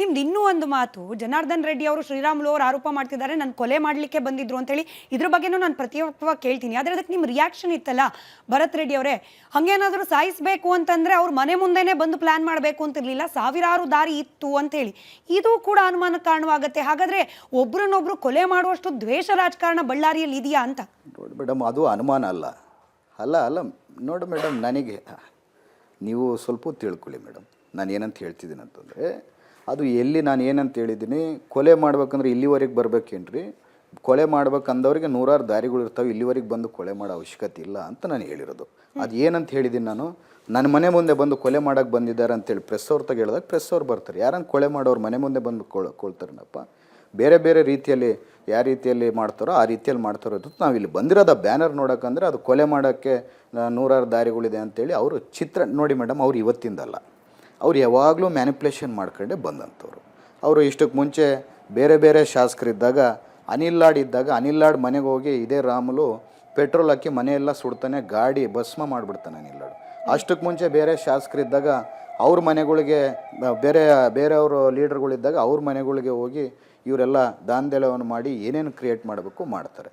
ನಿಮ್ದು ಇನ್ನೂ ಒಂದು ಮಾತು, ಜನಾರ್ದನ್ ರೆಡ್ಡಿ ಅವರು ಶ್ರೀರಾಮುಲು ಅವರು ಆರೋಪ ಮಾಡ್ತಿದ್ದಾರೆ ನಾನು ಕೊಲೆ ಮಾಡಲಿಕ್ಕೆ ಬಂದಿದ್ರು ಅಂತೇಳಿ. ಇದ್ರ ಬಗ್ಗೆನೂ ನಾನು ಪ್ರತಿಯೊಬ್ಬವಾಗಿ ಕೇಳ್ತೀನಿ. ಆದರೆ ಅದಕ್ಕೆ ನಿಮ್ಮ ರಿಯಾಕ್ಷನ್ ಇತ್ತಲ್ಲ ಭರತ್ ರೆಡ್ಡಿ ಅವರೇ, ಹಾಗೇನಾದರೂ ಸಾಯಿಸಬೇಕು ಅಂತಂದರೆ ಅವ್ರ ಮನೆ ಮುಂದೆನೇ ಬಂದು ಪ್ಲಾನ್ ಮಾಡಬೇಕು ಅಂತಿರಲಿಲ್ಲ, ಸಾವಿರಾರು ದಾರಿ ಇತ್ತು ಅಂತೇಳಿ. ಇದು ಕೂಡ ಅನುಮಾನಕ್ಕೆ ಕಾರಣವಾಗುತ್ತೆ. ಹಾಗಾದರೆ ಒಬ್ರನ್ನೊಬ್ರು ಕೊಲೆ ಮಾಡುವಷ್ಟು ದ್ವೇಷ ರಾಜಕಾರಣ ಬಳ್ಳಾರಿಯಲ್ಲಿ ಇದೆಯಾ ಅಂತ? ನೋಡಿ ಮೇಡಮ್, ಅದು ಅನುಮಾನ ಅಲ್ಲ ಅಲ್ಲ ಅಲ್ಲ ನೋಡಿ ಮೇಡಮ್, ನನಗೆ ನೀವು ಸ್ವಲ್ಪ ತಿಳ್ಕೊಳ್ಳಿ ಮೇಡಮ್. ನಾನು ಏನಂತ ಹೇಳ್ತಿದ್ದೀನಿ ಅಂತಂದರೆ, ಅದು ಎಲ್ಲಿ ನಾನು ಏನಂತ ಹೇಳಿದ್ದೀನಿ, ಕೊಲೆ ಮಾಡ್ಬೇಕಂದ್ರೆ ಇಲ್ಲಿವರೆಗೆ ಬರ್ಬೇಕೇನ್ರಿ, ಕೊಲೆ ಮಾಡ್ಬೇಕಂದವ್ರಿಗೆ ನೂರಾರು ದಾರಿಗಳು ಇರ್ತಾವೆ, ಇಲ್ಲಿವರೆಗೆ ಬಂದು ಕೊಲೆ ಮಾಡೋ ಅವಶ್ಯಕತೆ ಇಲ್ಲ ಅಂತ ನಾನು ಹೇಳಿರೋದು. ಅದು ಏನಂತ ಹೇಳಿದ್ದೀನಿ ನಾನು, ನನ್ನ ಮನೆ ಮುಂದೆ ಬಂದು ಕೊಲೆ ಮಾಡೋಕ್ಕೆ ಬಂದಿದ್ದಾರೆ ಅಂತೇಳಿ ಪ್ರೆಸ್ ಅವ್ರ ತಗ ಹೇಳಿದಾಗ ಪ್ರೆಸ್ ಅವ್ರು ಬರ್ತಾರೆ. ಯಾರನ್ನು ಕೊಲೆ ಮಾಡೋರು ಮನೆ ಮುಂದೆ ಬಂದು ಕೊಳ್ತಾರನಪ್ಪ. ಬೇರೆ ಬೇರೆ ರೀತಿಯಲ್ಲಿ ಯಾವ ರೀತಿಯಲ್ಲಿ ಮಾಡ್ತಾರೋ ಆ ರೀತಿಯಲ್ಲಿ ಮಾಡ್ತಾರೋ ಇದ್ದು. ನಾವು ಇಲ್ಲಿ ಬಂದಿರೋದು ಬ್ಯಾನರ್ ನೋಡೋಕ್ಕಂದ್ರೆ ಅದು ಕೊಲೆ ಮಾಡೋಕ್ಕೆ ನೂರಾರು ದಾರಿಗಳಿದೆ ಅಂತೇಳಿ ಅವರು ಚಿತ್ರ ನೋಡಿ ಮೇಡಮ್. ಅವ್ರು ಇವತ್ತಿಂದಲ್ಲ, ಅವ್ರು ಯಾವಾಗಲೂ ಮ್ಯಾನಿಪ್ಯುಲೇಷನ್ ಮಾಡ್ಕೊಂಡೆ ಬಂದಂಥವ್ರು. ಅವರು ಇಷ್ಟಕ್ಕೆ ಮುಂಚೆ ಬೇರೆ ಬೇರೆ ಶಾಸಕರಿದ್ದಾಗ, ಅನಿಲ್ ಲಾಡ್ ಇದ್ದಾಗ, ಅನಿಲ್ ಲಾಡ್ ಮನೆಗೆ ಹೋಗಿ ಇದೇ ರಾಮುಲು ಪೆಟ್ರೋಲ್ ಹಾಕಿ ಮನೆಯೆಲ್ಲ ಸುಡ್ತಾನೆ, ಗಾಡಿ ಭಸ್ಮ ಮಾಡಿಬಿಡ್ತಾನೆ ಅನಿಲ್ ಲಾಡ್. ಅಷ್ಟಕ್ಕೆ ಮುಂಚೆ ಬೇರೆ ಶಾಸಕರಿದ್ದಾಗ ಅವ್ರ ಮನೆಗಳಿಗೆ, ಬೇರೆಯವರು ಲೀಡರ್ಗಳಿದ್ದಾಗ ಅವ್ರ ಮನೆಗಳಿಗೆ ಹೋಗಿ ಇವರೆಲ್ಲ ದಾಂಧಲೆವನ್ನು ಮಾಡಿ ಏನೇನು ಕ್ರಿಯೇಟ್ ಮಾಡಬೇಕು ಮಾಡ್ತಾರೆ.